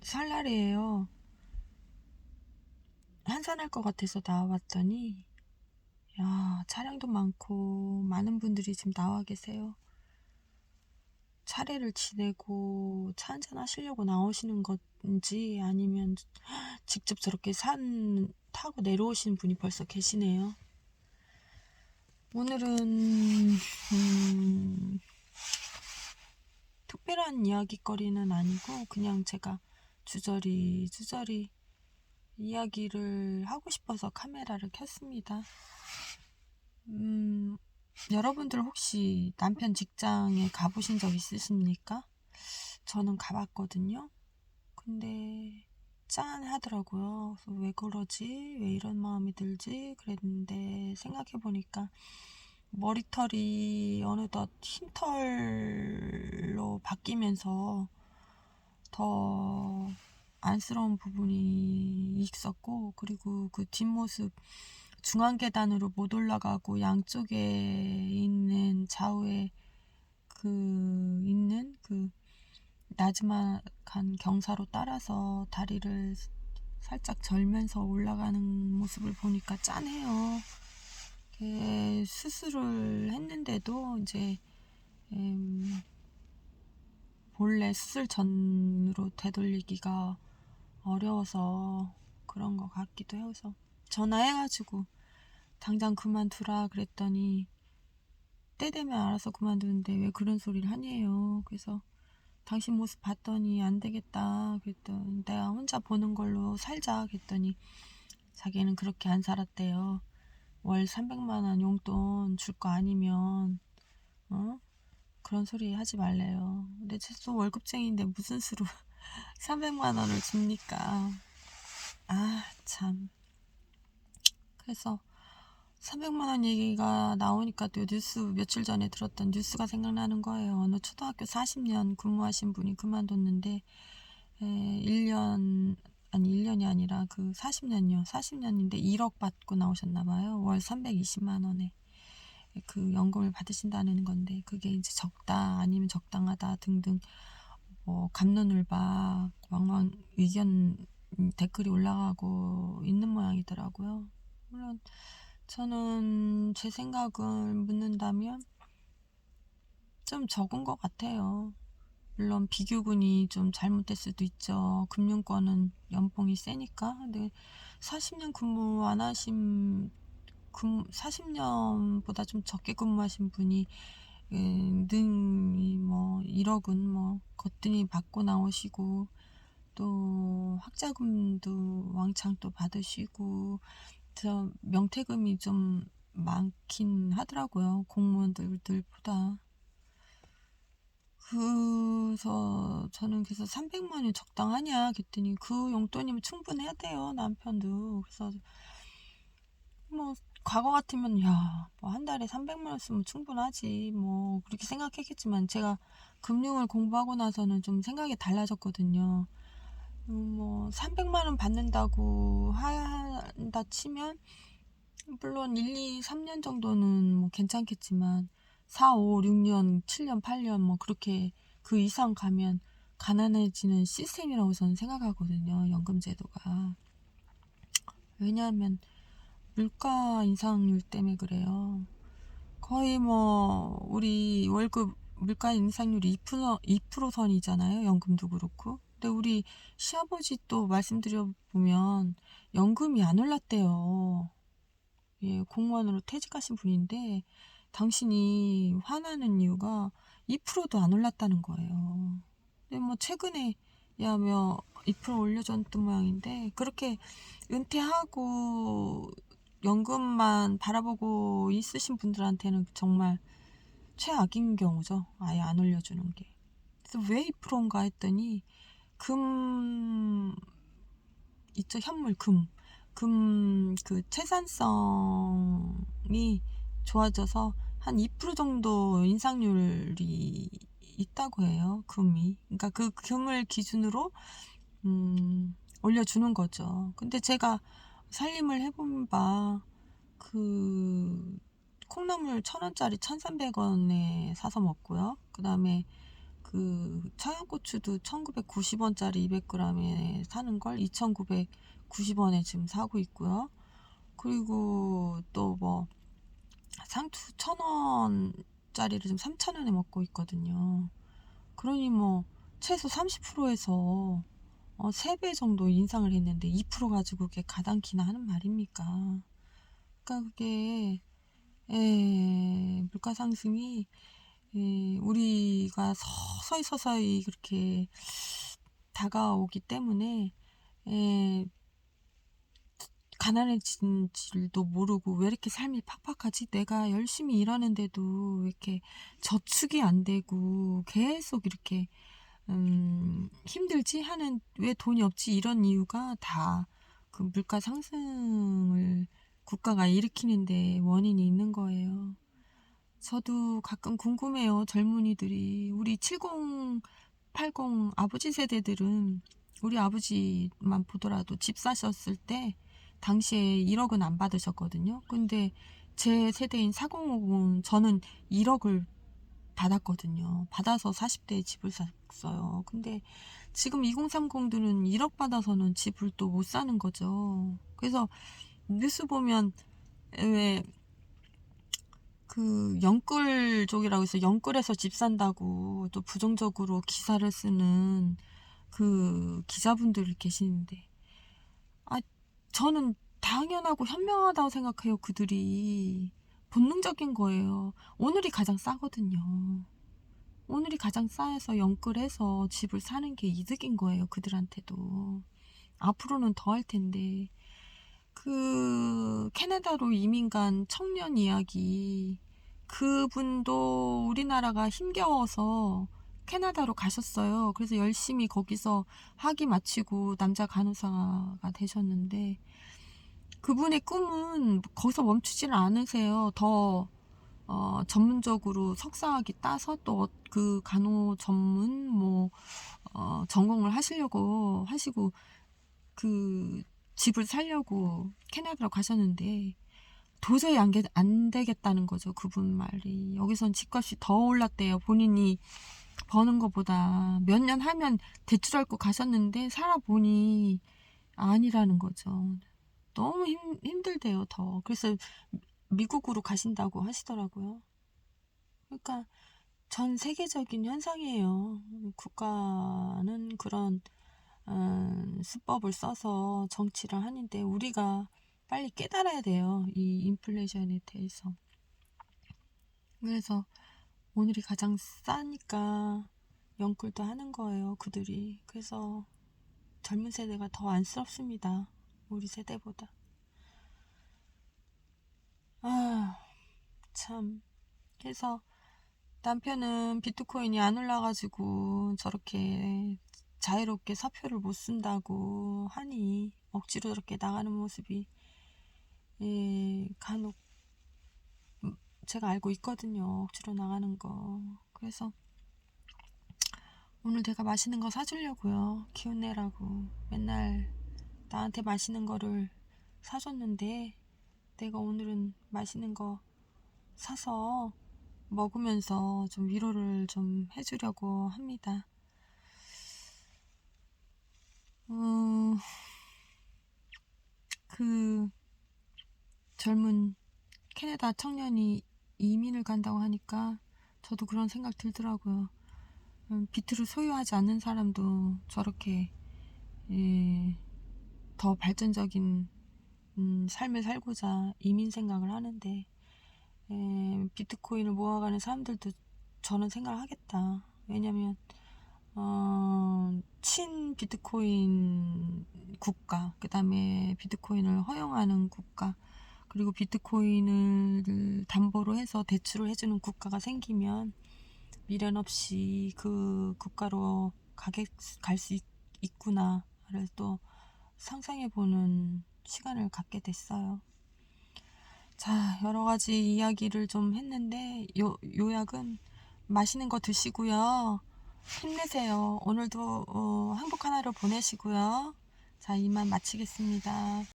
설날이에요. 한산할 것 같아서 나와봤더니 야, 차량도 많고 많은 분들이 지금 나와 계세요. 차례를 지내고 차 한잔 하시려고 나오시는 건지 아니면 직접 저렇게 산 타고 내려오신 분이 벌써 계시네요. 오늘은 특별한 이야기거리는 아니고 그냥 제가 주저리 이야기를 하고 싶어서 카메라를 켰습니다. 여러분들 혹시 남편 직장에 가보신 적 있으십니까? 저는 가봤거든요. 근데 짠하더라고요. 그래서 왜 그러지? 왜 이런 마음이 들지? 그랬는데 생각해보니까 머리털이 어느덧 흰털로 바뀌면서 더 안쓰러운 부분이 있었고, 그리고 그 뒷모습 중앙 계단으로 못 올라가고 양쪽에 있는 좌우에 있는 나지막한 경사로 따라서 다리를 살짝 절면서 올라가는 모습을 보니까 짠해요. 수술을 했는데도 이제 본래 수술 전으로 되돌리기가 어려워서 그런 것 같기도 해서 전화해가지고 당장 그만두라 그랬더니 때 되면 알아서 그만두는데 왜 그런 소리를 하냐요. 그래서 당신 모습 봤더니 안 되겠다 그랬더니 내가 혼자 보는 걸로 살자 그랬더니 자기는 그렇게 안 살았대요. 월 300만 원 용돈 줄 거 아니면 그런 소리 하지 말래요. 근데 또 월급쟁이인데 무슨 수로 300만 원을 줍니까? 아, 참. 그래서 300만 원 얘기가 나오니까 또 뉴스 며칠 전에 들었던 뉴스가 생각나는 거예요. 어느 초등학교 40년 근무하신 분이 그만뒀는데 1년이 아니라 40년이요. 40년인데 1억 받고 나오셨나 봐요. 월 320만 원에 그 연금을 받으신다는 건데 그게 이제 적다 아니면 적당하다 등등 갑론을박 왕왕 의견 댓글이 올라가고 있는 모양이더라고요. 물론 저는 제 생각을 묻는다면 좀 적은 것 같아요. 물론 비교군이 좀 잘못될 수도 있죠. 금융권은 연봉이 세니까. 근데 40년 근무 안 하신 40년보다 좀 적게 근무하신 분이 능이 1억은 거뜬히 받고 나오시고 또 학자금도 왕창 또 받으시고 저 명태금이 좀 많긴 하더라고요. 공무원들보다. 그래서 저는 300만 원이 적당하냐 그랬더니 그 용돈이면 충분해야 돼요. 남편도. 그래서 과거 같으면 한 달에 300만 원 쓰면 충분하지 그렇게 생각했겠지만 제가 금융을 공부하고 나서는 좀 생각이 달라졌거든요. 300만 원 받는다고 한다 치면 물론 1, 2, 3년 정도는 괜찮겠지만 4, 5, 6년, 7년, 8년 그렇게 그 이상 가면 가난해지는 시스템이라고 저는 생각하거든요. 연금제도가. 왜냐하면 물가 인상률 때문에 그래요. 거의 우리 월급 물가 인상률이 2% 선이잖아요. 연금도 그렇고. 근데 우리 시아버지 또 말씀드려보면 연금이 안 올랐대요. 예, 공무원으로 퇴직하신 분인데 당신이 화나는 이유가 2%도 안 올랐다는 거예요. 근데 최근에 2% 올려줬던 모양인데 그렇게 은퇴하고 연금만 바라보고 있으신 분들한테는 정말 최악인 경우죠. 아예 안 올려주는 게. 그래서 왜 2%인가 했더니 금 있죠. 현물 그 채산성이 좋아져서 한 2% 정도 인상률이 있다고 해요. 금이. 그러니까 그 금을 기준으로 올려주는 거죠. 근데 제가 살림을 해본 바 콩나물 1,000원짜리 1,300원에 사서 먹고요. 그 다음에 그 청양고추도 1990원짜리 200g에 사는 걸 2990원에 지금 사고 있고요. 그리고 또 뭐 상추 1000원짜리를 지금 3000원에 먹고 있거든요. 그러니 뭐 최소 30%에서 3배 정도 인상을 했는데 2% 가지고 그게 가당키나 하는 말입니까? 그러니까 그게 물가 상승이 우리가 서서히 그렇게 다가오기 때문에 가난해진 줄도 모르고 왜 이렇게 삶이 팍팍하지? 내가 열심히 일하는데도 왜 이렇게 저축이 안 되고 계속 이렇게 힘들지 하는, 왜 돈이 없지, 이런 이유가 다 그 물가 상승을 국가가 일으키는데 원인이 있는 거예요. 저도 가끔 궁금해요. 젊은이들이, 우리 70, 80 아버지 세대들은, 우리 아버지만 보더라도 집 사셨을 때 당시에 1억은 안 받으셨거든요. 근데 제 세대인 4050은 저는 1억을 받았거든요. 받아서 40대에 집을 샀어요. 근데 지금 2030들은 1억 받아서는 집을 또 못 사는 거죠. 그래서 뉴스 보면 왜 그 영끌족이라고 해서 영끌에서 집 산다고 또 부정적으로 기사를 쓰는 그 기자분들 계시는데, 저는 당연하고 현명하다고 생각해요. 그들이 본능적인 거예요. 오늘이 가장 싸거든요. 오늘이 가장 싸서 영끌해서 집을 사는 게 이득인 거예요. 그들한테도. 앞으로는 더 할 텐데. 그 캐나다로 이민 간 청년 이야기, 그분도 우리나라가 힘겨워서 캐나다로 가셨어요. 그래서 열심히 거기서 학위 마치고 남자 간호사가 되셨는데, 그분의 꿈은 거기서 멈추지는 않으세요. 더 전문적으로 석사학위 따서 또 그 간호 전문 전공을 하시려고 하시고 그 집을 살려고 캐나다로 가셨는데 도저히 안 되겠다는 거죠. 그분 말이. 여기선 집값이 더 올랐대요. 본인이 버는 것보다 몇 년 하면 대출할 거 가셨는데 살아보니 아니라는 거죠. 너무 힘들대요. 더. 그래서 미국으로 가신다고 하시더라고요. 그러니까 전 세계적인 현상이에요. 국가는 그런 수법을 써서 정치를 하는데 우리가 빨리 깨달아야 돼요. 이 인플레이션에 대해서. 그래서 오늘이 가장 싸니까 영끌도 하는 거예요. 그들이. 그래서 젊은 세대가 더 안쓰럽습니다. 우리 세대보다. 참. 그래서 남편은 비트코인이 안 올라가지고 저렇게 자유롭게 사표를 못 쓴다고 하니 억지로 저렇게 나가는 모습이 간혹 제가 알고 있거든요. 억지로 나가는 거. 그래서 오늘 내가 맛있는 거 사주려고요. 기운 내라고 맨날 나한테 맛있는 거를 사줬는데 내가 오늘은 맛있는 거 사서 먹으면서 좀 위로를 좀 해주려고 합니다. 그 젊은 캐나다 청년이 이민을 간다고 하니까 저도 그런 생각 들더라고요. 비트를 소유하지 않는 사람도 저렇게 더 발전적인 삶을 살고자 이민 생각을 하는데, 비트코인을 모아가는 사람들도 저는 생각을 하겠다. 왜냐면 친 비트코인 국가, 그 다음에 비트코인을 허용하는 국가, 그리고 비트코인을 담보로 해서 대출을 해주는 국가가 생기면 미련 없이 그 국가로 갈 수 있구나를 또 상상해보는 시간을 갖게 됐어요. 자, 여러 가지 이야기를 좀 했는데 요약은 맛있는 거 드시고요. 힘내세요. 오늘도 행복한 하루 보내시고요. 자, 이만 마치겠습니다.